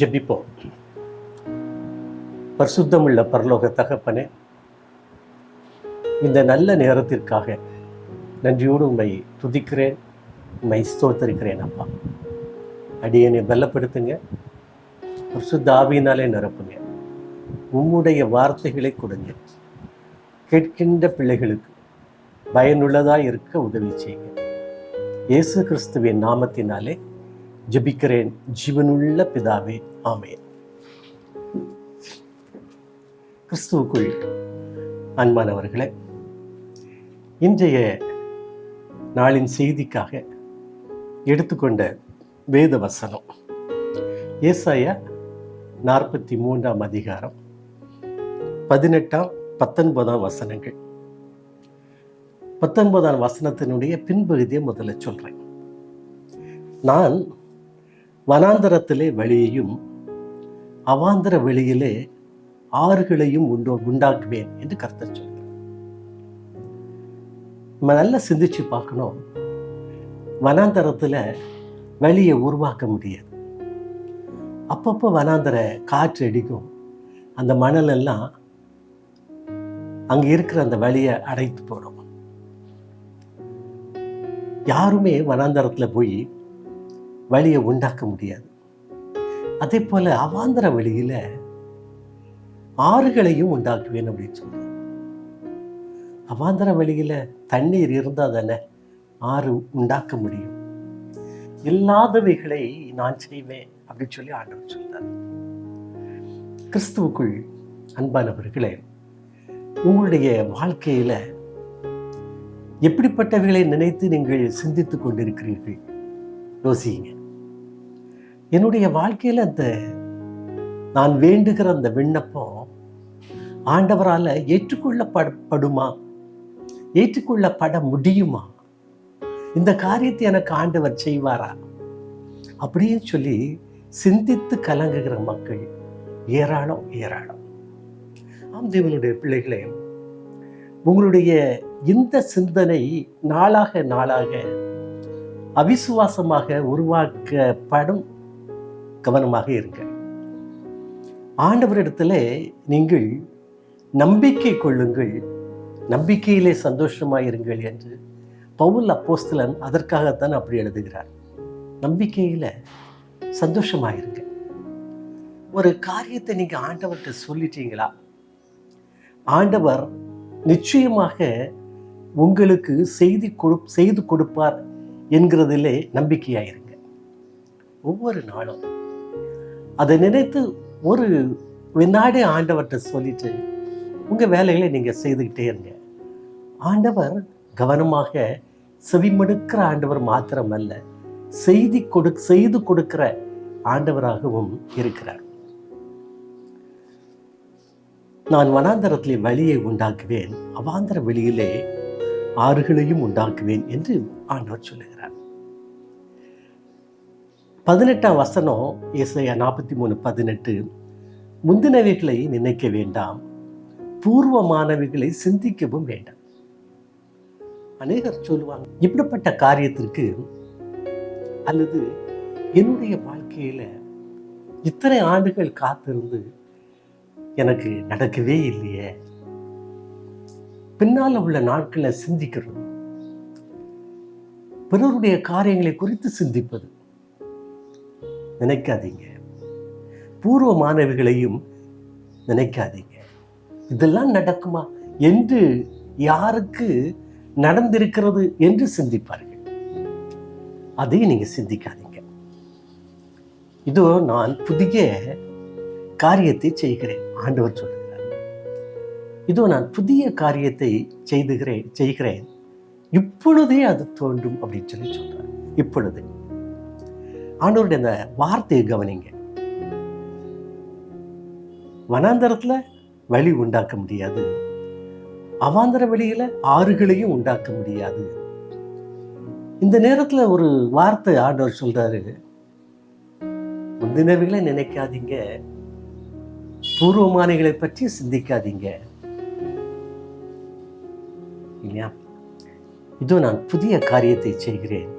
ஜெபிப்போம். பரிசுத்தமுள்ள பரலோக தகப்பனே, இந்த நல்ல நேரத்திற்காக நன்றியோடு உம்மை துதிக்கிறேன், உம்மை ஸ்தோத்தரிக்கிறேன். அப்பா, அடியனை பலப்படுத்துங்க, பரிசுத்த ஆவியினாலே நிரப்புங்க, உம்முடைய வார்த்தைகளை கொடுங்க, கேட்கின்ற பிள்ளைகளுக்கு பயனுள்ளதாக இருக்க உதவி செய்யுங்க. இயேசு கிறிஸ்துவின் நாமத்தினாலே ஜெபிக்கிறேன் ஜீவனுள்ள பிதாவே, ஆமென். கிறிஸ்துவுக்குள் அன்பானவர்களே, இன்றைய நாளின் செய்திக்காக எடுத்துக்கொண்ட வேத வசனம் ஏசாயா 43 அதிகாரம் 18, 19 வசனங்கள். 19 வசனத்தினுடைய பின்பகுதியை முதல்ல சொல்றேன். நான் வனாந்தரத்திலே வழியையும் அவாந்தர வெளியிலே ஆறுகளையும் உண்டாக்குவேன் என்று கர்த்தர் சொல்கிறார். நம்ம நல்லா சிந்திச்சு பார்க்கணும். வனாந்தரத்தில் வழியை உருவாக்க முடியாது. அப்பப்போ வனாந்தர காற்று அடிக்கும், அந்த மணல் எல்லாம் அங்கே இருக்கிற அந்த வழியை அடைத்து போடும். யாருமே வனாந்தரத்தில் போய் வழியை உண்டாக்க முடியாது. அதே போல அவாந்தர வழியில ஆறுகளையும் உண்டாக்குவேன் அப்படின்னு சொல்றாரு. அவாந்தர வழியில தண்ணீர் இருந்தால் தானே ஆறு உண்டாக்க முடியும். இல்லாதவைகளை நான் செய்வேன் அப்படின்னு சொல்லி ஆண்டவர் சொல்றார். கிறிஸ்துவுக்குள் அன்பானவர்களே, உங்களுடைய வாழ்க்கையில எப்படிப்பட்டவைகளை நினைத்து நீங்கள் சிந்தித்துக் கொண்டிருக்கிறீர்கள்? யோசிங்க. என்னுடைய வாழ்க்கையில் அந்த நான் வேண்டுகிற அந்த விண்ணப்பம் ஆண்டவரால் ஏற்றுக்கொள்ளப்படுமா? ஏற்றுக்கொள்ளப்பட முடியுமா? இந்த காரியத்தை எனக்கு ஆண்டவர் செய்வாரா அப்படின்னு சொல்லி சிந்தித்து கலங்குகிற மக்கள் ஏராளம் ஏராளம். ஆம் தேவனுடைய பிள்ளைகளே, உங்களுடைய இந்த சிந்தனை நாளாக நாளாக அவிசுவாசமாக உருவாக்கப்படும். கவனமாக இருங்க. ஆண்டவரிடத்துல நீங்கள் நம்பிக்கை கொள்ளுங்கள், நம்பிக்கையிலே சந்தோஷமாயிருங்கள் என்று பவுல் அப்போஸ்தலன் அதற்காகத்தான் அப்படி எழுதுகிறார். நம்பிக்கையில சந்தோஷமாயிருங்க. ஒரு காரியத்தை நீங்க ஆண்டவர்கிட்ட சொல்லிட்டீங்களா, ஆண்டவர் நிச்சயமாக உங்களுக்கு செய்து கொடுப்பார் என்கிறதிலே நம்பிக்கையாயிருங்க. ஒவ்வொரு நாளும் அதை நினைத்து ஒரு வினாடி ஆண்டவர்கிட்ட சொல்லிட்டு உங்க வேலைகளை நீங்க செய்துக்கிட்டே இருங்க. ஆண்டவர் கவனமாக செவிமடுக்கிற ஆண்டவர் மாத்திரமல்ல, செய்து கொடுக்கிற ஆண்டவராகவும் இருக்கிறார். நான் வனாந்தரத்திலே வழியை உண்டாக்குவேன், அவாந்தர வெளியிலே ஆறுகளையும் உண்டாக்குவேன் என்று ஆண்டவர் சொல்லுகிறார். 18 வசனம் ஏசாயா 43:18, முந்தினவைகளை நினைக்க வேண்டாம், பூர்வமானவைகளை சிந்திக்கவும் வேண்டாம். அநேகர் சொல்லுவாங்க, இப்படிப்பட்ட காரியத்திற்கு அல்லது என்னுடைய வாழ்க்கையில இத்தனை ஆண்டுகள் காத்திருந்து எனக்கு நடக்கவே இல்லையே. பின்னால உள்ள நாட்களை சிந்திக்கிறது, பிறருடைய காரியங்களை குறித்து சிந்திப்பது. நினைக்காதீங்க. பூர்வமானவைகளையும் நினைக்காதீங்க. இதெல்லாம் நடக்குமா என்று, யாருக்கு நடந்திருக்கிறது என்று சிந்திப்பார்கள். அதையும் நீங்க சிந்திக்காதீங்க. இதோ நான் புதிய காரியத்தை செய்கிறேன், ஆண்டவர் சொல்லுகிறார். இதோ நான் புதிய காரியத்தை செய்கிறேன், இப்பொழுதே அது தோன்றும் அப்படின்னு சொல்லி சொல்றார். இப்பொழுது ஆண்டவருடைய அந்த வார்த்தையை கவனிங்க. வனாந்தரத்துல வழி உண்டாக்க முடியாது, அவாந்தர வெளியில ஆறுகளையும் உண்டாக்க முடியாது. இந்த நேரத்துல ஒரு வார்த்தை ஆண்டவர் சொல்றாரு, முந்தினவைகளை நினைக்காதீங்க, பூர்வமானவைகளை பற்றி சிந்திக்காதீங்க. இல்லையா? இதோ நான் புதிய காரியத்தை செய்கிறேன்,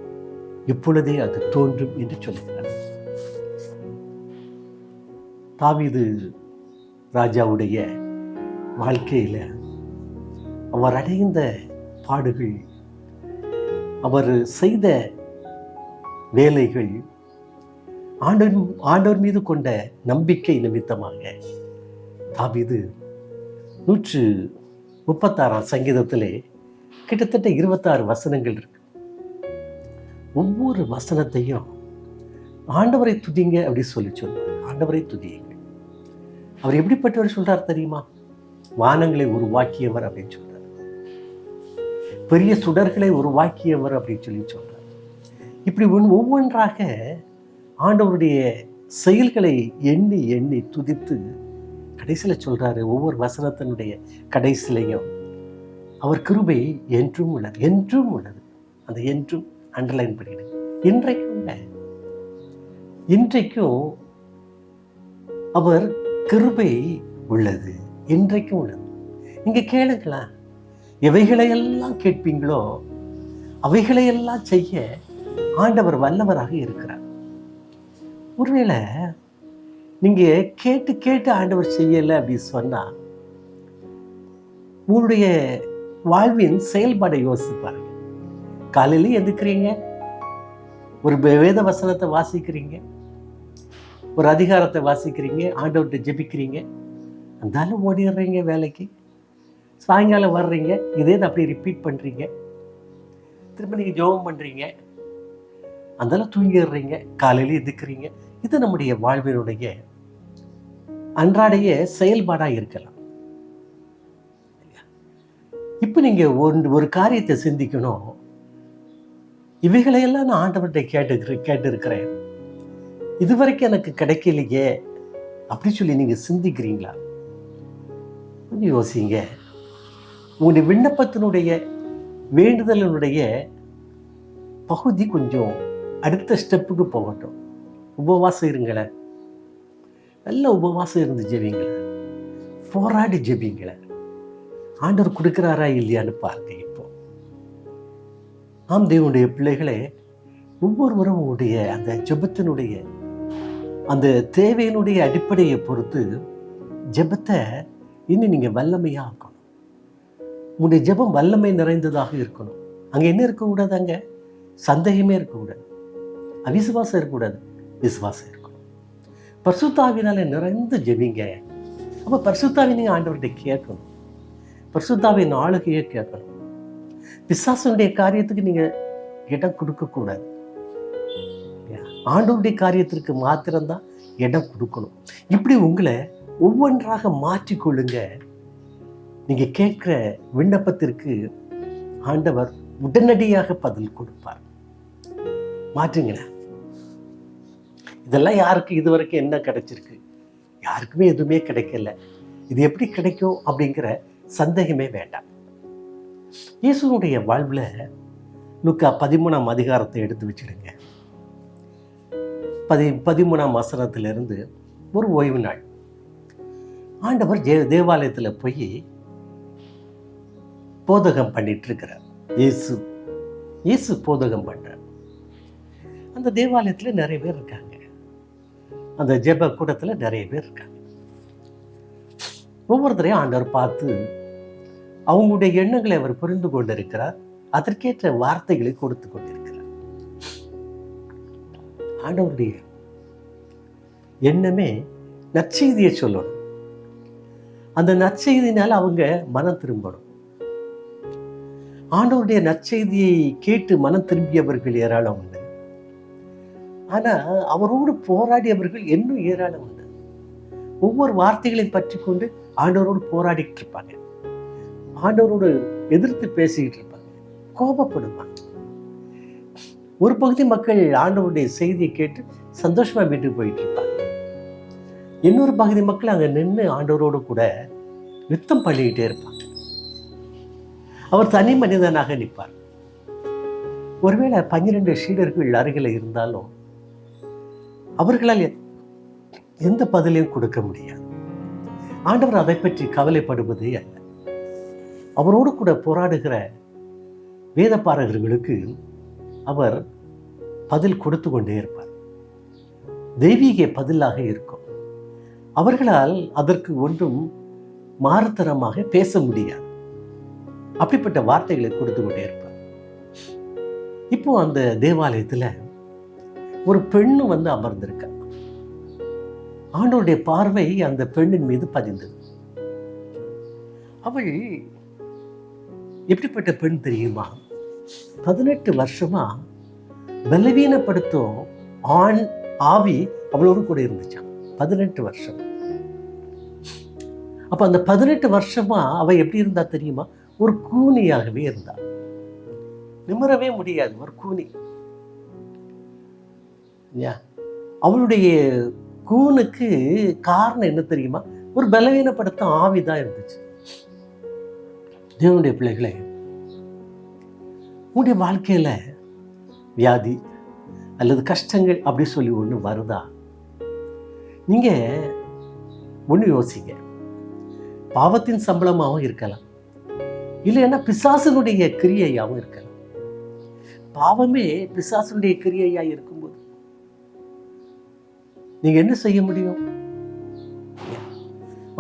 இப்பொழுதே அது தோன்றும் என்று சொல்லுகிறார். தாவீது ராஜாவுடைய வாழ்க்கையில் அவர் அடைந்த பாடுகள், அவர் செய்த வேலைகள், ஆண்டவர் மீது கொண்ட நம்பிக்கை நிமித்தமாக தாவீது 136 சங்கீதத்திலே கிட்டத்தட்ட 26 வசனங்கள் இருக்கு. ஒவ்வொரு வசனத்தையும் ஆண்டவரை துதிங்க அப்படி சொல்லுவார். ஆண்டவரை துதியுங்க. அவர் எப்படிப்பட்டவர் சொல்றார் தெரியுமா? வானங்களை உருவாக்கியவர் அப்படின்னு சொல்றார். பெரிய சுடர்களை உருவாக்கியவர் அப்படின்னு சொல்றார். இப்படி ஒவ்வொன்றாக ஆண்டவருடைய செயல்களை எண்ணி எண்ணி துதித்து கடைசியில் சொல்றாரு, ஒவ்வொரு வசனத்தினுடைய கடைசிலையும் அவர் கிருபை என்றும் உள்ளது, என்றும் உள்ளது. அந்த என்றும் அண்டர்லைன் பண்ணிடுங்க. இன்றைக்கும் அவர் கிருபை உள்ளது, இன்றைக்கும் உள்ளது. நீங்க கேளுங்களா, எவைகளையெல்லாம் கேட்பீங்களோ அவைகளையெல்லாம் செய்ய ஆண்டவர் வல்லவராக இருக்கிறார். ஒருவேளை நீங்க கேட்டு கேட்டு ஆண்டவர் செய்யலை அப்படின்னு சொன்னா உங்களுடைய வாழ்வின் செயல்பாடை யோசித்து பாருங்க. காலையில எதுக்குறீங்க, ஒரு வேத வசனத்தை வாசிக்கிறீங்க, ஒரு அதிகாரத்தை வாசிக்கிறீங்க, ஆண்டவர்கிட்ட ஜெபிக்கிறீங்க, அந்தாலும் ஓடிடுறீங்க வேலைக்கு. சாயங்காலம் வர்றீங்க, இதே அப்படி ரிப்பீட் பண்ணுறீங்க. திரும்ப நீங்கள் ஜெபம் பண்ணுறீங்க, அந்தாலும் தூங்கிடுறீங்க, காலையில எதுக்குறீங்க. இது நம்முடைய வாழ்வினுடைய அன்றாடைய செயல்பாடாக இருக்கலாம். இப்போ நீங்கள் ஒரு காரியத்தை சிந்திக்கணும், இவைகளையெல்லாம் நான் ஆண்டவர்கிட்ட கேட்டு இருக்கிறேன், இதுவரைக்கும் எனக்கு கிடைக்கலையே அப்படி சொல்லி நீங்க சிந்திக்கிறீங்களா? கொஞ்சம் யோசிங்க. உங்களுடைய விண்ணப்பத்தினுடைய வேண்டுதலினுடைய பகுதி கொஞ்சம் அடுத்த ஸ்டெப்புக்கு போகட்டும். உபவாசம் இருங்களேன், நல்ல உபவாசம் இருந்து ஜெபிங்களேன், போராடி ஜெபிங்களேன். ஆண்டவர் கொடுக்கிறாரா இல்லையான்னு பாருங்க. இப்போ ஆம் தேவனுடைய பிள்ளைகளே, ஒவ்வொருவரும் உங்களுடைய அந்த ஜெபத்தினுடைய அந்த தேவையினுடைய அடிப்படையை பொறுத்து ஜெபத்தை இன்னும் நீங்கள் வல்லமையாக ஆக்கணும். உங்களுடைய ஜெபம் வல்லமை நிறைந்ததாக இருக்கணும். அங்கே என்ன இருக்கக்கூடாது? அங்கே சந்தேகமே இருக்கக்கூடாது, அவிசுவாசம் இருக்கக்கூடாது, விசுவாசம் இருக்கணும். பரிசுத்தாவினால நிறைந்து ஜெபிங்க. அப்போ பரிசுத்தாவை நீங்கள் ஆண்டவர்கிட்ட கேட்கணும், பரிசுத்தாவின் ஆளுகையை கேட்கணும். பிசாசனுடைய காரியத்துக்கு நீங்கள் இடம் கொடுக்கக்கூடாது. ஆண்டவருடைய காரியத்திற்கு மாத்திரம்தான் இடம் கொடுக்கணும். இப்படி உங்களை ஒவ்வொன்றாக மாற்றிக்கொள்ளுங்க. நீங்க கேட்கிற விண்ணப்பத்திற்கு ஆண்டவர் உடனடியாக பதில் கொடுப்பார். மாற்றுங்களேன். இதெல்லாம் யாருக்கு இதுவரைக்கும் என்ன கிடைச்சிருக்கு? யாருக்குமே எதுவுமே கிடைக்கல. இது எப்படி கிடைக்கும் அப்படிங்கிற சந்தேகமே வேண்டாம். இயேசுனுடைய வாழ்வில் லூக்கா 13ஆம் அதிகாரத்தை எடுத்து வச்சிடுங்க. 13ஆம் வசனத்திலிருந்து ஒரு ஓய்வு நாள். ஆண்டவர் தேவாலயத்தில் போய் போதகம் பண்ணிட்டு இருக்கிறார். இயேசு போதகம் பண்றார். அந்த தேவாலயத்தில் நிறைய பேர் இருக்காங்க, அந்த ஜெப கூடத்தில் நிறைய பேர் இருக்காங்க. ஒவ்வொருத்தரையும் ஆண்டவர் பார்த்து அவங்களுடைய எண்ணங்களை அவர் புரிந்து கொண்டிருக்கிறார். அதற்கேற்ற வார்த்தைகளை கொடுத்து கொண்டிருக்கிறார். ஆண்டவருடைய எண்ணமே நற்செய்தியை சொல்லணும். அந்த நற்செய்தினால் அவங்க மனம் திரும்பணும். ஆண்டவருடைய நற்செய்தியை கேட்டு மனம் திரும்பியவர்கள் ஏராளம் உண்டு. ஆனா அவரோடு போராடியவர்கள் இன்னும் ஏராளம் உண்டு. ஒவ்வொரு வார்த்தைகளை பற்றி கொண்டு ஆண்டவரோடு போராடிட்டு இருப்பாங்க, ஆண்டவரோடு எதிர்த்து பேசிக்கிட்டு இருப்பாங்க, கோபப்படுவாங்க. ஒரு பகுதி மக்கள் ஆண்டவருடைய செய்தியை கேட்டு சந்தோஷமா வீட்டுக்கு போயிட்டு இருப்பாங்க. இன்னொரு பகுதி மக்கள் அங்க நின்று ஆண்டவரோடு கூட யுத்தம் பண்ணிக்கிட்டே இருப்பாங்க. அவர் தனி மனிதனாக நிற்பார். ஒருவேளை 12 சீடர்கள் அருகில் இருந்தாலும் அவர்களால் எந்த பதிலையும் கொடுக்க முடியாது. ஆண்டவர் அதை பற்றி கவலைப்படுவதே அல்ல. அவரோடு கூட போராடுகிற வேதபாரகர்களுக்கு அவர் பதில் கொடுத்து கொண்டே இருப்பார். தெய்வீக பதிலாக இருக்கும். அவர்களால் அதற்கு ஒன்றும் மாறுத்தரமாக பேச முடியாது. அப்படிப்பட்ட வார்த்தைகளை கொடுத்து கொண்டே இருப்பார். இப்போ அந்த தேவாலயத்துல ஒரு பெண்ணு வந்து அமர்ந்திருக்க. ஆண்டவருடைய பார்வை அந்த பெண்ணின் மீது பதிந்தது. அவள் எப்படிப்பட்ட பெண் தெரியுமா? 18 வருஷமா பலவீனப்படுத்தும் ஆண் ஆவி அவளோடு கூட இருந்துச்சான். 18 வருஷம். அப்ப அந்த 18 வருஷமா அவ எப்படி இருந்தா தெரியுமா? ஒரு கூனியாகவே இருந்தா. நிமிரவே முடியாது, ஒரு கூனி. அவளுடைய கூனுக்கு காரணம் என்ன தெரியுமா? ஒரு பலவீனப்படுத்தும் ஆவிதான் இருந்துச்சு. தேவனுடைய பிள்ளைகளே, உங்களுடைய வாழ்க்கையில வியாதி அல்லது கஷ்டங்கள் அப்படி சொல்லி ஒன்று வருதா? நீங்க ஒன்று யோசிங்க. பாவத்தின் சம்பளமாகவும் இருக்கலாம், இல்லைன்னா பிசாசனுடைய கிரியையாகவும் இருக்கலாம். பாவமே பிசாசனுடைய கிரியையா இருக்கும்போது நீங்க என்ன செய்ய முடியும்?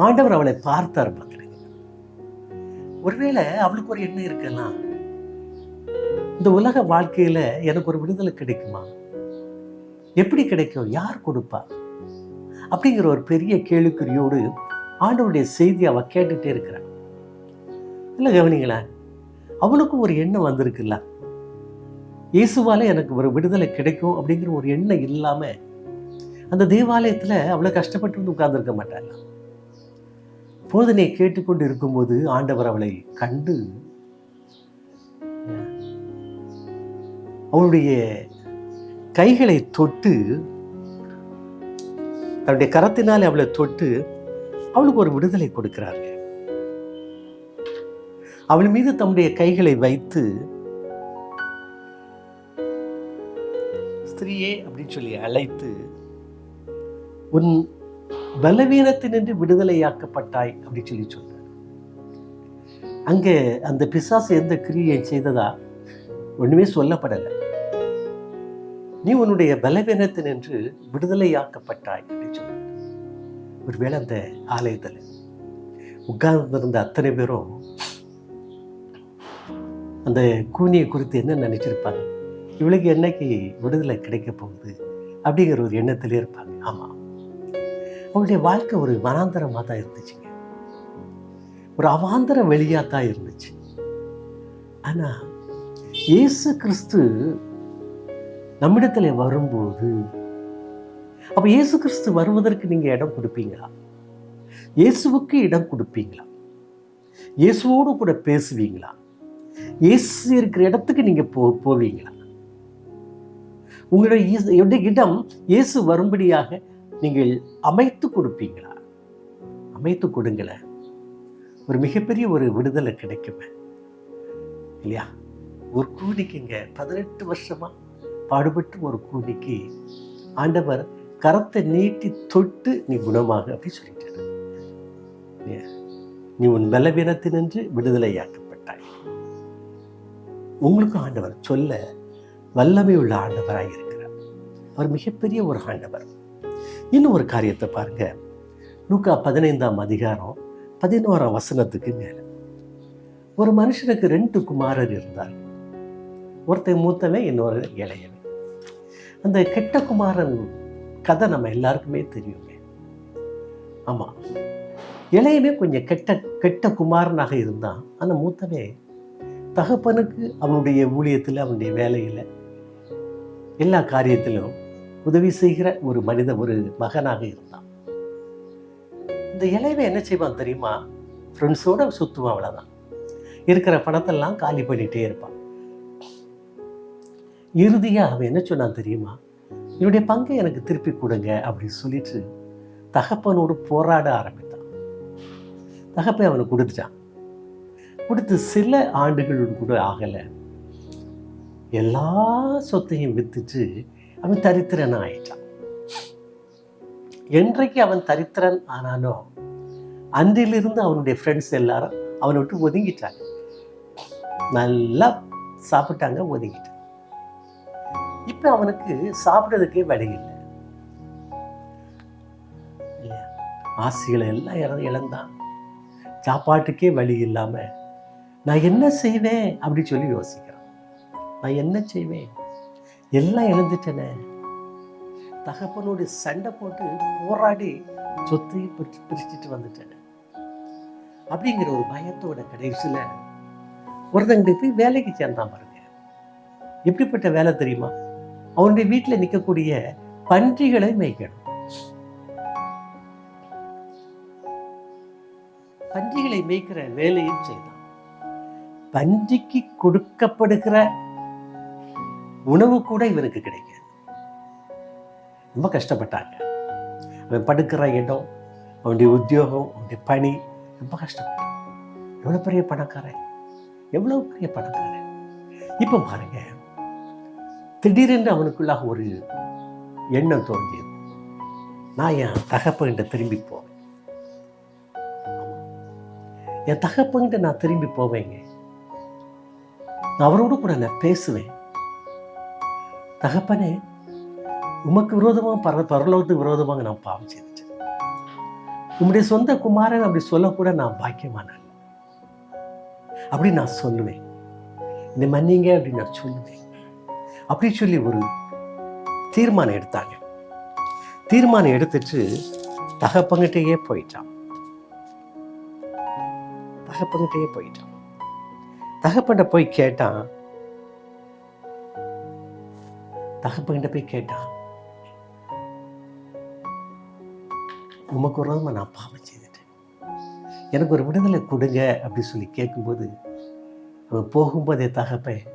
ஆண்டவர் அவளை பார்த்தார். பார்க்கிறீங்க, ஒருவேளை அவளுக்கு ஒரு எண்ணம் இருக்கலாம், இந்த உலக வாழ்க்கையில எனக்கு ஒரு விடுதலை கிடைக்குமா? எப்படி கிடைக்கும்? யார் கொடுப்பா? அப்படிங்கிற ஒரு பெரிய கேள்விக்குறியோடு ஆண்டவருடைய செய்தி அவ கேட்டுட்டே இருக்கிறான். இல்லை கவனிங்களேன், அவளுக்கும் ஒரு எண்ணம் வந்திருக்குல்ல, இயேசுவால எனக்கு ஒரு விடுதலை கிடைக்கும் அப்படிங்கிற ஒரு எண்ணம் இல்லாம அந்த தேவாலயத்துல அவ்வளவு கஷ்டப்பட்டு வந்து உட்கார்ந்துருக்க மாட்டாள். போதனை கேட்டுக்கொண்டு இருக்கும்போது ஆண்டவர் அவளை கண்டு அவளுடைய கைகளை தொட்டு, தன்னுடைய கரத்தினாலே அவளை தொட்டு அவளுக்கு ஒரு விடுதலை கொடுக்கிறாரு. அவள் மீது தம்முடைய கைகளை வைத்து, ஸ்திரீயே அப்படின்னு சொல்லி அழைத்து, உன் பலவீனத்தினின்று விடுதலையாக்கப்பட்டாய் அப்படின்னு சொல்லி சொல்றார். அங்க அந்த பிசாசு எந்த கிரியை செய்ததா ஒண்ணுமே சொல்லப்படலை. நீ உன்னுடைய பலவீனத்தினின்று விடுதலையாக்கப்பட்டாய் அப்படின்னு சொல்ற. ஒருவேளை அந்த ஆலயத்தில் உட்கார்ந்திருந்த அத்தனை பேரும் அந்த கூனியை குறித்து என்ன நினைச்சிருப்பாங்க? இவளுக்கு என்னைக்கு விடுதலை கிடைக்க போகுது அப்படிங்கிற ஒரு எண்ணத்திலே இருப்பாங்க. ஆமா, அவளுடைய வாழ்க்கை ஒரு வனாந்தரமாக தான் இருந்துச்சுங்க, ஒரு அவாந்தர வெளியாக தான் இருந்துச்சு. ஆனா இயேசு கிறிஸ்து நம்மிடத்துல வரும்போது, அப்ப இயேசு கிறிஸ்து வருவதற்கு நீங்க இடம் கொடுப்பீங்களா? இயேசுவுக்கு இடம் கொடுப்பீங்களா? இயேசுவோடு கூட பேசுவீங்களா? இயேசு இருக்கிற இடத்துக்கு நீங்க போவீங்களா? உங்களுடைய இடம் இயேசு வரும்படியாக நீங்கள் அமைத்து கொடுப்பீங்களா? அமைத்து கொடுங்களேன், ஒரு மிகப்பெரிய ஒரு விடுதலை கிடைக்குமே இல்லையா? ஒரு கூனிக்குங்க 18 வருஷமா பாடுபட்டு ஒரு கூனிக்கு ஆண்டவர் கரத்தை நீட்டி தொட்டு நீ குணமாக அப்படி சொல்லிட்டாரு. நீ உன் பலவீனத்தினின்று விடுதலையாக்கப்பட்டாய். உங்களுக்கும் ஆண்டவர் சொல்ல வல்லமை உள்ள ஆண்டவராக இருக்கிறார். அவர் மிகப்பெரிய ஒரு ஆண்டவர். இன்னும் ஒரு காரியத்தை பாருங்க, லூக்கா 15ஆம் அதிகாரம் 11ஆம் வசனத்துக்கு மேல. ஒரு மனுஷனுக்கு 2 குமாரர் இருந்தார். ஒருத்தன் மூத்தவன், இன்னொரு இளையவன். அந்த கெட்ட குமாரன் கதை நம்ம எல்லாருக்குமே தெரியுங்க. ஆமா, இளையவே கொஞ்சம் கெட்ட குமாரனாக இருந்தான். ஆனா மூத்தவே தகப்பனுக்கு அவனுடைய ஊழியத்தில், அவனுடைய வேலையில, எல்லா காரியத்திலும் உதவி செய்கிற ஒரு ஒரு மகனாக இருந்தான். இந்த இளையவை என்ன செய்வான் தெரியுமா? ஃப்ரெண்ட்ஸோட சுத்துவான், அவ்வளவுதான். இருக்கிற பணத்தெல்லாம் காலி பண்ணிட்டே இருப்பான். இறுதியா அவன் என்ன சொன்னான் தெரியுமா? என்னுடைய பங்கை எனக்கு திருப்பி கொடுங்க அப்படின்னு சொல்லிட்டு தகப்பனோடு போராட ஆரம்பித்தான். தகப்பன் அவனுக்கு கொடுத்துட்டான். கொடுத்து சில ஆண்டுகளோடு கூட ஆகல, எல்லா சொத்தையும் வித்துட்டு அவன் தரித்திரன் ஆயிட்டான். என்றைக்கு அவன் தரித்திரன் ஆனானோ அன்றிலிருந்து அவனுடைய ஃப்ரெண்ட்ஸ் எல்லாரும் அவனை விட்டு ஒதுங்கிட்டாங்க. நல்லா சாப்பிட்டாங்க, ஒதுங்கிட்டாங்க. இப்ப அவனுக்கு சாப்பிட்றதுக்கே வழி இல்லை. ஆசைகளை எல்லாம் இழந்தான். சாப்பாட்டுக்கே வழி இல்லாமல் நான் என்ன செய்வேன் அப்படின்னு சொல்லி யோசிக்கிறான். நான் என்ன செய்வேன், எல்லாம் இழந்துட்டேனே. தகப்பனோடு சண்டை போட்டு போராடி சொத்தையும் பிரிச்சுட்டு வந்துட்டேன் அப்படிங்கிற ஒரு பயத்தோட கடைசியில் ஒருத்தங்கிட்ட போய் வேலைக்கு சேர்ந்தான் பாருங்க. எப்படிப்பட்ட வேலை தெரியுமா? அவனுடைய வீட்டில் நிற்கக்கூடிய பன்றிகளை மேய்க்கணும். பன்றிகளை மேய்க்கிற வேலையும் செய்தான். பன்றிக்கு கொடுக்கப்படுகிற உணவு கூட இவனுக்கு கிடைக்காது. ரொம்ப கஷ்டப்பட்டாங்க. அவன் படுக்கிற இடம், அவனுடைய உத்தியோகம், அவனுடைய பணி ரொம்ப கஷ்டப்பட்டான். எவ்வளோ பெரிய பணக்காரன், எவ்வளோ பெரிய பணக்காரன். இப்போ பாருங்க, திடீரென்று அவனுக்குள்ளாக ஒரு எண்ணம் தோன்றியது. நான் என் தகப்பன்கிட்ட திரும்பி போவேன். என் தகப்பன்கிட்ட நான் திரும்பி போவேங்க. நான் அவரோடு கூட நான் பேசுவேன். தகப்பனே, உமக்கு விரோதமாக பரலோகத்துக்கு விரோதமாக நான் பாவம் செய்துட்டேன். உம்முடைய சொந்த குமாரன் அப்படி சொல்லக்கூட நான் பாக்கியமானேன் அப்படி நான் சொல்லுவேன். இந்த மன்னிங்க அப்படி நான் சொல்லுவேன். அப்படி சொல்லி ஒரு தீர்மானம் எடுத்தாங்க. தீர்மானம் எடுத்துட்டு தகப்பங்கிட்டே போயிட்டான். தகப்பன்கிட்ட போய் கேட்டான். உமக்கு விரோதமாக நான் பாவம் செய்துட்டேன், எனக்கு ஒரு விடுதலை கொடுங்க அப்படி சொல்லி கேட்கும்போது அவன் போகும்போதே தகப்பன்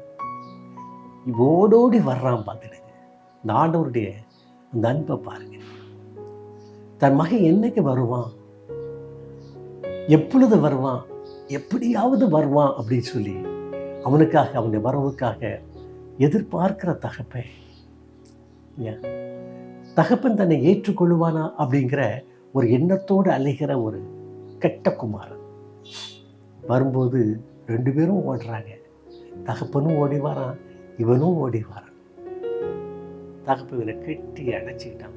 ஓடோடி வர்றான். பார்த்துடுங்க, இந்த ஆண்டவருடைய அந்த அன்பை பாருங்க. தன் மகன் என்னைக்கு வருவான், எப்பொழுது வருவான், எப்படியாவது வருவான் அப்படின்னு சொல்லி அவனுக்காக, அவனுடைய வரவுக்காக எதிர்பார்க்கிற தகப்பன். தகப்பன் தன்னை ஏற்றுக்கொள்ளுவானா அப்படிங்கிற ஒரு எண்ணத்தோடு அலைகிற ஒரு கெட்ட குமாரன் வரும்போது 2 பேரும் ஓடுறாங்க. தகப்பனும் ஓடி வரான், இவனும் ஓடி வரான். தகப்பன் இவனை கெட்டி அணைச்சிக்கிட்டான்.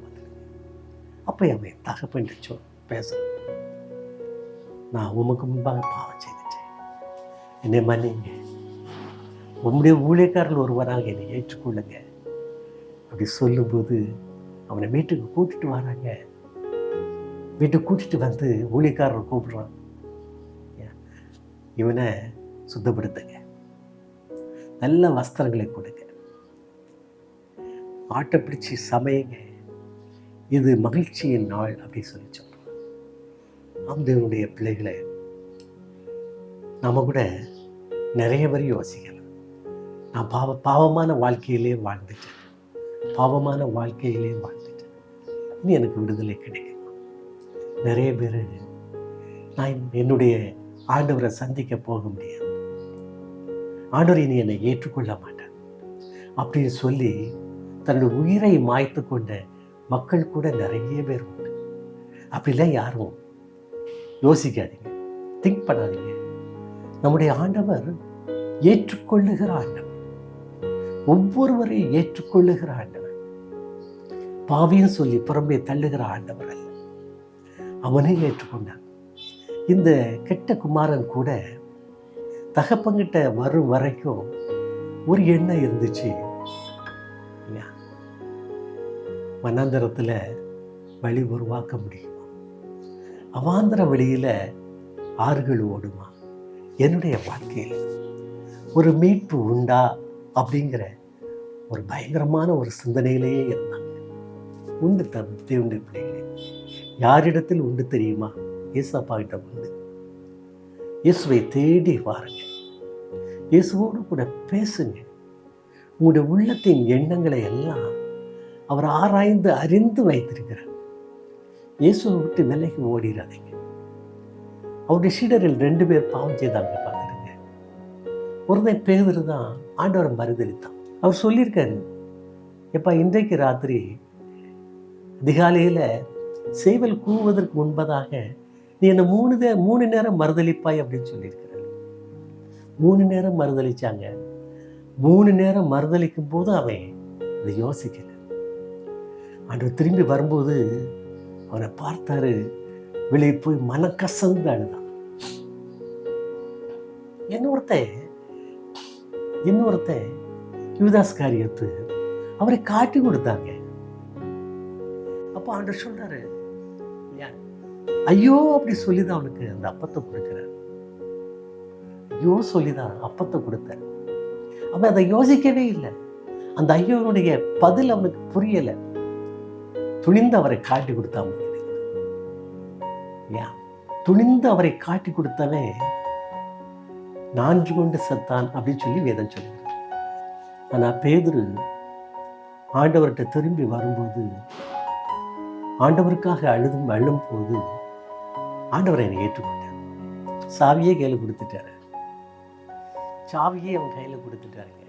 அப்போ அவன் தகப்பன் பேசணும். நான் உமக்கு முன்பாக பாவம் செய்துட்டேன், என்னை மன்னிங்க, உம்முடைய ஊழியக்காரர்கள் ஒருவராக என்னை ஏற்றுக்கொள்ளுங்க அப்படி சொல்லும்போது அவனை வீட்டுக்கு கூட்டிட்டு வராங்க. வீட்டுக்கு கூட்டிட்டு வந்து ஊழியக்காரரை கூப்பிடுறான். இவனை சுத்தப்படுத்துங்க, நல்ல வஸ்திரங்களை கொடுங்க, ஆட்டை பிடிச்சி சமையுங்க, இது மகிழ்ச்சியின் நாள் அப்படி சொல்லி சொல்றான். அவனுடைய பிள்ளைகளை நம்ம கூட நிறைய பேர் யோசிக்கலாம். நான் பாவமான வாழ்க்கையிலே வாழ்ந்துட்டேன், இனி எனக்கு விடுதலை கிடைக்கும். நிறைய பேர் நான் என்னுடைய ஆண்டவரை சந்திக்க போக முடியாது, ஆண்டவர் இனி என்னை ஏற்றுக்கொள்ள மாட்டார் அப்படின்னு சொல்லி தன்னுடைய உயிரை மாய்த்து கொண்ட மக்கள் கூட நிறைய பேர் உண்டு. அப்படிலாம் யாரும் யோசிக்காதீங்க, திங்க் பண்ணாதீங்க. நம்முடைய ஆண்டவர் ஏற்றுக்கொள்ளுகிற ஆண்டவர், ஒவ்வொருவரையும் ஏற்றுக்கொள்ளுகிற ஆண்டவர், பாவியும் சொல்லி புறம்பே தள்ளுகிற ஆண்டவர் அல்ல. அவனே ஏற்றுக்கொண்டான். இந்த கெட்ட குமாரன் கூட தகப்பங்கிட்ட வரும் வரைக்கும் ஒரு எண்ணம் இருந்துச்சு. வனாந்தரத்தில் வழி உருவாக்க முடியுமா, அவாந்தர வழியில் ஆறுகள் ஓடுமா, என்னுடைய வாழ்க்கையில் ஒரு மீட்பு உண்டா அப்படிங்கிற ஒரு பயங்கரமான ஒரு சிந்தனையிலேயே இருந்தாங்க. உண்டு தேவனுடைய பிள்ளைகளே, யாரிடத்தில் உண்டு தெரியுமா? இயேசப்பா கிட்ட உண்டு. இயேசுவை தேடி வாருங்க, இயேசுவோடு கூட பேசுங்க. உங்களுடைய உள்ளத்தின் எண்ணங்களை எல்லாம் அவர் ஆராய்ந்து அறிந்து வைத்திருக்கிறார். இயேசுவை விட்டு விலகி ஓடிடாதீங்க. அவருடைய சீடரில் 2 பேர் பாவம் செய்தாங்க. பார்த்துருங்க, ஒருத்தன் பேதுரு தான் ஆண்டவரை மறுதலித்தான். அவர் சொல்லியிருக்காரு, எப்பா இன்றைக்கு ராத்திரி அதிகாலையில் சேவல் கூவுவதற்கு முன்பதாக நீ என்னை 3 நேரம் மறுதலிப்பாய் அப்படின்னு சொல்லியிருக்கிறார். 3 நேரம் மறுதலிச்சாங்க. 3 நேரம் மறுதலிக்கும் போது அவன் அதை யோசிக்கல. ஆண்டவர் திரும்பி வரும்போது அவனை பார்த்தாரு. வெளியே போய் மனக்கசந்து அழுதான். இன்னொருத்தன் யூதாஸ் காரியத்து அவரை காட்டி கொடுத்தாங்க. அப்ப ஆண்டவர் சொல்றாரு, ஐயோ அப்படி சொல்லிதான் அவனுக்கு அந்த அப்பத்தை கொடுக்கிறார். ஐயோ சொல்லிதான் அப்பத்தை கொடுத்தார். அவன் அதை யோசிக்கவே இல்லை. அந்த ஐயோனுடைய பதில் அவனுக்கு புரியல. துணிந்து அவரை காட்டி கொடுத்தான். துணிந்து அவரை காட்டி கொடுத்தவன் நான்கு கொண்டு செத்தான் அப்படின்னு சொல்லி வேதம் சொல்லுகிறார். ஆனா பேதுரு ஆண்டவர்கிட்ட திரும்பி வரும்போது, ஆண்டவருக்காக அழும் போது ஆண்டவரை என்னை ஏற்றுக்கொண்டார். சாவியே கையில கொடுத்துட்டாரு. சாவியே அவன் கையில கொடுத்துட்டாருங்க.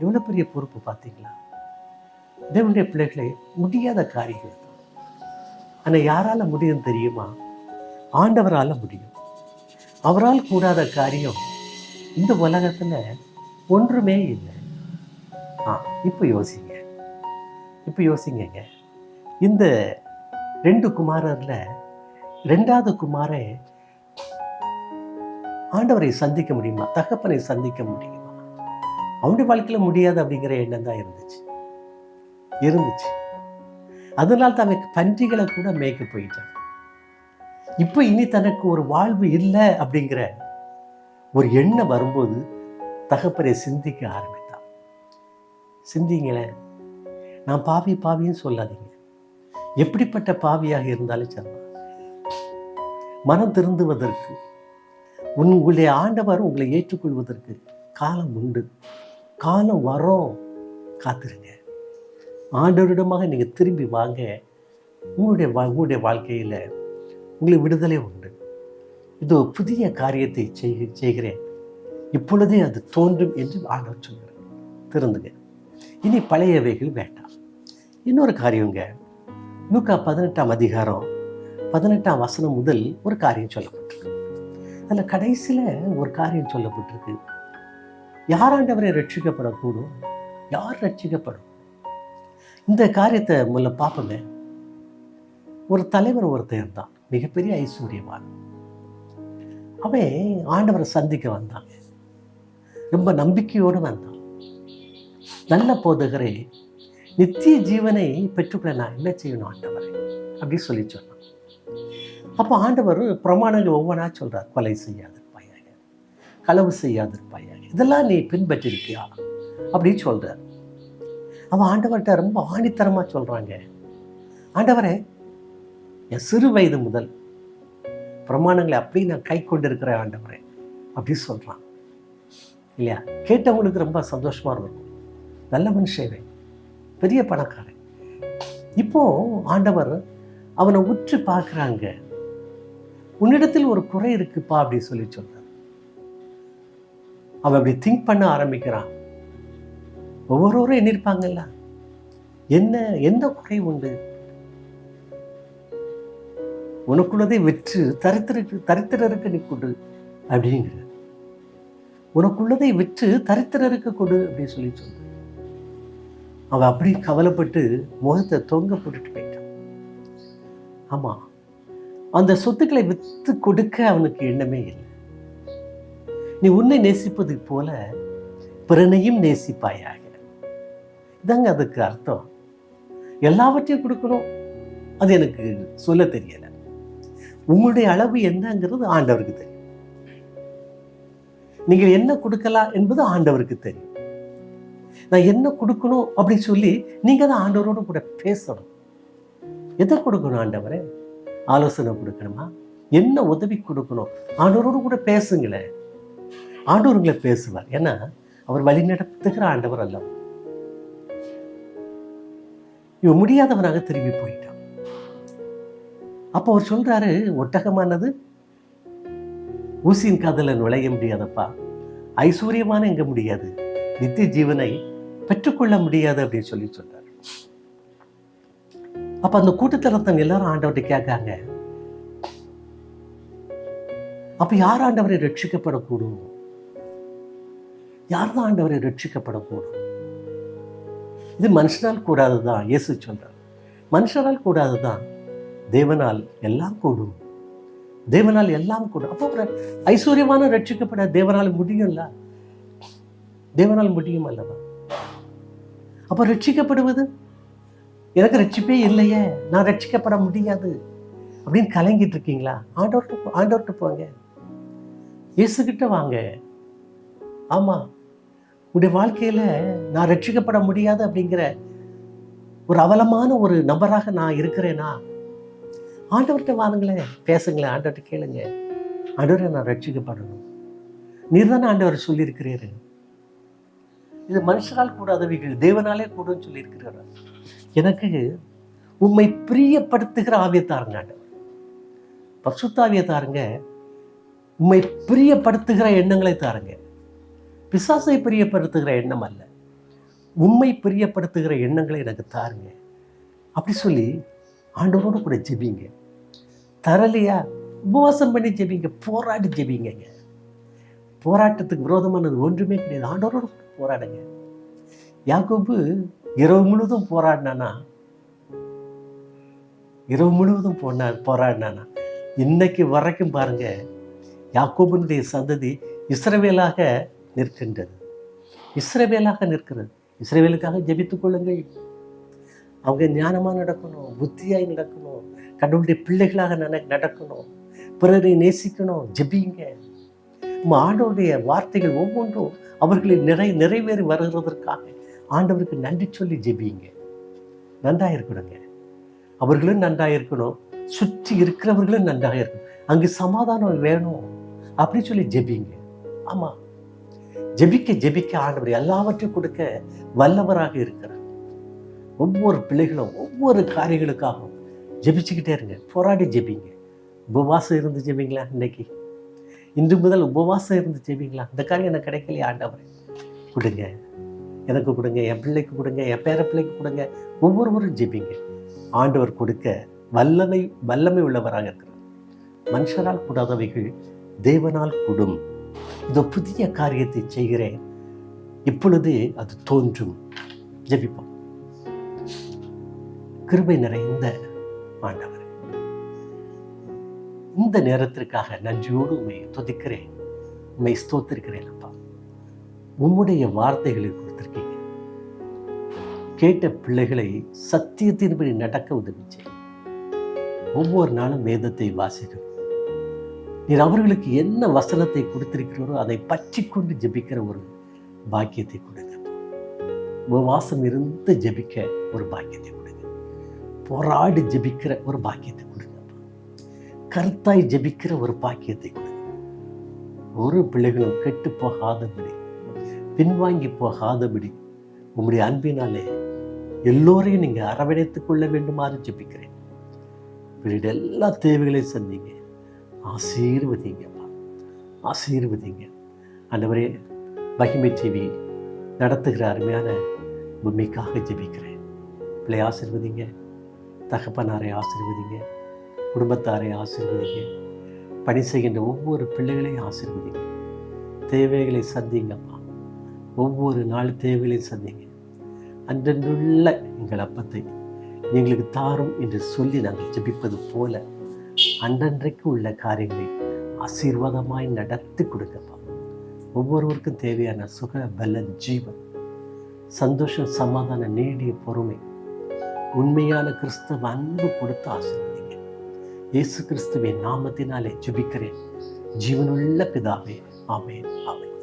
எவ்வளவு பெரிய பொறுப்பு பார்த்தீங்களா? தேவனுடைய பிள்ளைகளை முடியாத காரியங்கள் தான். ஆனா யாரால முடியும் தெரியுமா? ஆண்டவரால முடியும். அவரால் கூடாத காரியம் இந்த உலகத்துல ஒன்றுமே இல்லை. இப்ப யோசிங்க. இந்த 2 குமாரர்ல 2வது குமாரன் ஆண்டவரை சந்திக்க முடியுமா? தகப்பனை சந்திக்க முடியுமா? அவனுடைய வாழ்க்கையில முடியாது அப்படிங்கிற எண்ணம் தான் இருந்துச்சு. அதனால தான் பன்றிகளை கூட மேய்க்க போயிட்டான். இப்ப இனி தனக்கு ஒரு வாழ்வு இல்லை அப்படிங்கிற ஒரு எண்ணம் வரும்போது தகப்பனை சிந்திக்க ஆரம்பித்தான். சிந்திங்களேன். நான் பாவின்னு சொல்லாதீங்க. எப்படிப்பட்ட பாவியாக இருந்தாலும் சரி, மனம் திருந்துவதற்கு உங்களுடைய ஆண்டவர் உங்களை ஏற்றுக்கொள்வதற்கு காலம் உண்டு. காலம் வரும், காத்திருங்க. ஆண்டவரிடமாக நீங்க திரும்பி வாங்க. உங்களுடைய வாழ்க்கையில உங்களுக்கு விடுதலை உண்டு. இது ஒரு புதிய காரியத்தை செய்கிறேன், இப்பொழுதே அது தோன்றும் என்று ஆண்டவர் சொல்கிறார். திருந்துங்க. இனி பழையவைகள் வேண்டாம். இன்னொரு காரியங்க, லூக்கா 18ஆம் அதிகாரம் 18ஆம் வசனம் முதல் ஒரு காரியம் சொல்லப்பட்டிருக்கு. அதில் கடைசியில் ஒரு காரியம் சொல்லப்பட்டிருக்கு. யார் ஆண்டவரை ரட்சிக்கப்படக்கூடும்? யார் ரட்சிக்கப்படும்? இந்த காரியத்தை முதல்ல பார்ப்போமே. ஒரு தலைவர் ஒருத்தர் இருந்தான், மிகப்பெரிய ஐஸ்வர்யவான். அவன் ஆண்டவரை சந்திக்க வந்தாங்க. ரொம்ப நம்பிக்கையோடு வந்தான். நல்ல போதகரே, நித்திய ஜீவனை பெற்றுக்கொள்ள நான் என்ன செய்யணும் ஆண்டவரே அப்படி சொல்லி சொன்னான். அப்போ ஆண்டவர் பிரமாணங்கள் ஒவ்வொன்றா சொல்றார். கொலை செய்யாதிருப்பாயாக, களவு செய்யாதிருப்பாயாக, இதெல்லாம் நீ பின்பற்றிருக்கியா அப்படின்னு சொல்றார். அவன் ஆண்டவர்கிட்ட ரொம்ப ஆணித்தரமா சொல்றாங்க, ஆண்டவரே, என் சிறு வயது முதல் பிரமாணங்களை அப்படி நான் கை கொண்டிருக்கிற ஆண்டவரே அப்படின்னு சொல்றான். இல்லையா? கேட்டவங்களுக்கு ரொம்ப சந்தோஷமா இருக்கும். நல்ல மனுஷன், பெரிய பணக்காரன். இப்போ ஆண்டவர் அவனை உற்று பார்க்குறாங்க. உன்னிடத்தில் ஒரு குறை இருக்குப்பா அப்படின்னு சொல்லி சொல்றார். அவன் அப்படி திங்க் பண்ண ஆரம்பிக்கிறான். ஒவ்வொருவரும் எண்ணிருப்பாங்கல்ல, என்ன குறை உண்டு? உனக்குள்ளதை விற்று தரித்திரருக்கு நீ கொடு அப்படிங்கிற. உனக்குள்ளதை விற்று தரித்திரருக்கு கொடு அப்படின்னு சொல்லி சொல்ற. அவன் அப்படி கவலைப்பட்டு முகத்தை தொங்க போட்டுட்டு போயிட்டான். ஆமா, அந்த சொத்துக்களை விற்று கொடுக்க அவனுக்கு எண்ணமே இல்லை. நீ உன்னை நேசிப்பது போல பிறனையும் நேசிப்பாயாக. இதாங்க அதுக்கு அர்த்தம். எல்லாவற்றையும் கொடுக்கணும், அது எனக்கு சொல்ல தெரியல. உங்களுடைய அளவு என்னங்கிறது ஆண்டவருக்கு தெரியும். நீங்க என்ன கொடுக்கலாம் என்பது ஆண்டவருக்கு தெரியும். நான் என்ன கொடுக்கணும் அப்படின்னு சொல்லி நீங்க தான் ஆண்டவரோட கூட பேசணும். எதை கொடுக்கணும் ஆண்டவரே? ஆலோசனை கொடுக்கணுமா? என்ன உதவி கொடுக்கணும்? ஆண்டவரோடு கூட பேசுங்களேன். ஆண்டவர் உங்களை பேசுவார். ஏன்னா அவர் வழி நடத்துகிற ஆண்டவர் அல்ல. இவன் முடியாதவனாக திரும்பி போயிட்டான். அப்போ அவர் சொல்றாரு, ஒட்டகமானது ஊசியின் காதல நுழைய முடியாதப்பா, ஐஸ்வர்யமான எங்க முடியாது, நித்திய ஜீவனை பெற்றுக்கொள்ள முடியாது அப்படின்னு சொல்லி சொல்றாரு. அப்ப அந்த கூட்டத்தரத்தன் எல்லாரும் ஆண்டவர்கிட்ட கேட்காங்க, அப்ப யார் ஆண்டவரை ரட்சிக்கப்படக்கூடும்? யார் தான் ஆண்டவரை ரட்சிக்கப்படக்கூடும்? இது மனுஷனால் கூடாதுதான். இயேசு சொல்றார், மனுஷனால் கூடாதுதான். தேவனால் எல்லாம் கூடும். தேவனால் எல்லாம் கூடும். அப்போ ஒரு ஐஸ்வர்யமான ரட்சிக்கப்பட தேவனால் முடியும்ல? தேவனால் முடியும் அல்லவா? அப்போ ரட்சிக்கப்படுவது, எனக்கு ரட்சிப்பே இல்லையே, நான் ரட்சிக்கப்பட முடியாது அப்படின்னு கலங்கிட்டு இருக்கீங்களா? ஆண்டவர்கிட்ட போங்க, இயேசுகிட்ட வாங்க. ஆமா, உங்களுடைய வாழ்க்கையில நான் ரட்சிக்கப்பட முடியாது அப்படிங்கிற ஒரு அவலமான ஒரு நபராக நான் இருக்கிறேனா? ஆண்டவர்கிட்ட வாருங்களேன், பேசுங்களேன், ஆண்டவர்கிட்ட கேளுங்க. ஆண்டவரை நான் ரட்சிக்கப்படணும். நீர் தானே ஆண்டவர் சொல்லியிருக்கிறீரு, இது மனுஷனால் கூடாதவைகள் தேவனாலே கூடும் சொல்லியிருக்கிறார். எனக்கு உம்மை பிரியப்படுத்துகிற ஆவியை தாருங்க ஆண்டவர், பரிசுத்த ஆவியை தாருங்க. உம்மை பிரியப்படுத்துகிற எண்ணங்களை தாருங்க. பிசாசை பிரியப்படுத்துகிற எண்ணம் அல்ல, உம்மை பிரியப்படுத்துகிற எண்ணங்களை எனக்கு தாருங்க. அப்படி சொல்லி ஆண்டவரோடு கூட ஜெபிங்க. தரலையா, உபவாசம் பண்ணி ஜெபிங்க, போராடி ஜெபிங்க. போராட்டத்துக்கு விரோதமானது ஒன்றுமே கிடையாது. ஆண்டவரோடு கூட போராடுங்க. யாக்கோபு இரவு முழுவதும் போராடினானா, இரவு முழுவதும் போராடினானா, இன்னைக்கு வரைக்கும் பாருங்க, யாக்கோபுனுடைய சந்ததி இஸ்ரவேலாக நிற்கின்றது, இஸ்ரவேலாக நிற்கிறது. இஸ்ரவேலுக்காக ஜெபித்துக் கொள்ளுங்கள். அவங்க ஞானமாக நடக்கணும், புத்தியாய் நடக்கணும், கடவுளுடைய பிள்ளைகளாக நடக்கணும், பிறரை நேசிக்கணும். ஜெபிங்க. ஆண்டவருடைய வார்த்தைகள் ஒவ்வொன்றும் அவர்களில் நிறைவேறி வருகிறதற்காக ஆண்டவருக்கு நன்றி சொல்லி ஜெபிங்க. நன்றாக இருக்கணுங்க, அவர்களும் நன்றாக இருக்கணும், சுற்றி இருக்கிறவர்களும் நன்றாக இருக்கணும், அங்கு சமாதானம் வேணும் அப்படி சொல்லி ஜெபிங்க. ஆமா, ஜெபிக்க ஜெபிக்க ஆண்டவர் எல்லாவற்றையும் கொடுக்க வல்லவராக இருக்கிறார். ஒவ்வொரு பிள்ளைகளும் ஒவ்வொரு காரியங்களுக்காகவும் ஜெபிச்சுக்கிட்டே இருங்க, போராடி ஜெபிங்க. உபவாசம் இருந்து ஜெபிங்களா? இன்னைக்கு இன்று முதல் உபவாசம் இருந்து ஜெபிங்களா? இந்த காரியம் எனக்கு கிடைக்கலையே, ஆண்டவரே கொடுங்க, எனக்கு கொடுங்க, என் பிள்ளைக்கு கொடுங்க, என் பேர பிள்ளைக்கு கொடுங்க. ஒவ்வொருவரும் ஜெபிங்க. ஆண்டவர் கொடுக்க வல்லமை உள்ளவராக இருக்கிறார். மனுஷரால் கூடாதவைகள் தேவனால் கூடும். இந்த புதிய காரியத்தை செய்கிறேன், இப்பொழுது அது தோன்றும். ஜெபிப்போம். கிருபை நிறைந்த ஆண்டவர், இந்த நேரத்திற்காக நன்றியோடு உண்மை துதிக்கிறேன், உண்மை ஸ்தோத்திருக்கிறேன். அப்பா, உம்முடைய வார்த்தைகளை கொடுத்திருக்கீங்க. கேட்ட பிள்ளைகளை சத்தியத்தின்படி நடக்க உதவிச்சு. ஒவ்வொரு நாளும் வேதத்தை வாசிக்கணும். நீர் அவர்களுக்கு என்ன வசனத்தை கொடுத்திருக்கிறோரோ அதை பற்றி கொண்டு ஜெபிக்கிற ஒரு பாக்கியத்தை கொடுங்க. உபவாசம் இருந்து ஜெபிக்க ஒரு பாக்கியத்தை கொடுங்க. போராடி ஜெபிக்கிற ஒரு பாக்கியத்தை கொடுங்க. கருத்தாய் ஜெபிக்கிற ஒரு பாக்கியத்தை கொடுங்க. ஒரு பிள்ளைகளும் கெட்டு போகாதபடி, பின்வாங்கி போகாதபடி உம்முடைய அன்பினாலே எல்லோரையும் நீங்க அரவணைத்துக் கொள்ள வேண்டுமாறு ஜெபிக்கிறேன். பிள்ளைகள் எல்லா தேவைகளையும் சந்திங்க, ஆசீர்வதிங்கப்பா, ஆசீர்வதிங்க. ஆண்டவரே, மகிமை டிவி நடத்துகிற அருமையான பூமிக்காக ஜெபிக்கிறேன். பிள்ளை ஆசீர்வதிங்க, தகப்பனாரை ஆசீர்வதிங்க, குடும்பத்தாரை ஆசீர்வதிங்க, பணி செய்கின்ற ஒவ்வொரு பிள்ளைகளையும் ஆசீர்வதிங்க. தேவைகளை சந்திங்கப்பா, ஒவ்வொரு நாள் தேவைகளையும் சந்திங்க. அன்றன்றுள்ள எங்கள் அப்பத்தை எங்களுக்கு தாரும் என்று சொல்லி நாங்கள் ஜெபிப்பது போல அன்றன்றைக்கு உள்ள காரியங்களை ஆசீர்வாதமாய் நடத்தி கொடுக்கப்பா. ஒவ்வொருவருக்கும் தேவையான சுக பல ஜீவன், சந்தோஷம், சமாதான, நீடிய பொறுமை, உண்மையான கிறிஸ்தவ அன்பு கொடுத்து ஆசீர்வதிங்க. இயேசு கிறிஸ்துவின் நாமத்தினாலே ஜெபிக்கிறேன், ஜீவனுள்ள பிதாவே. ஆமென், ஆமென்.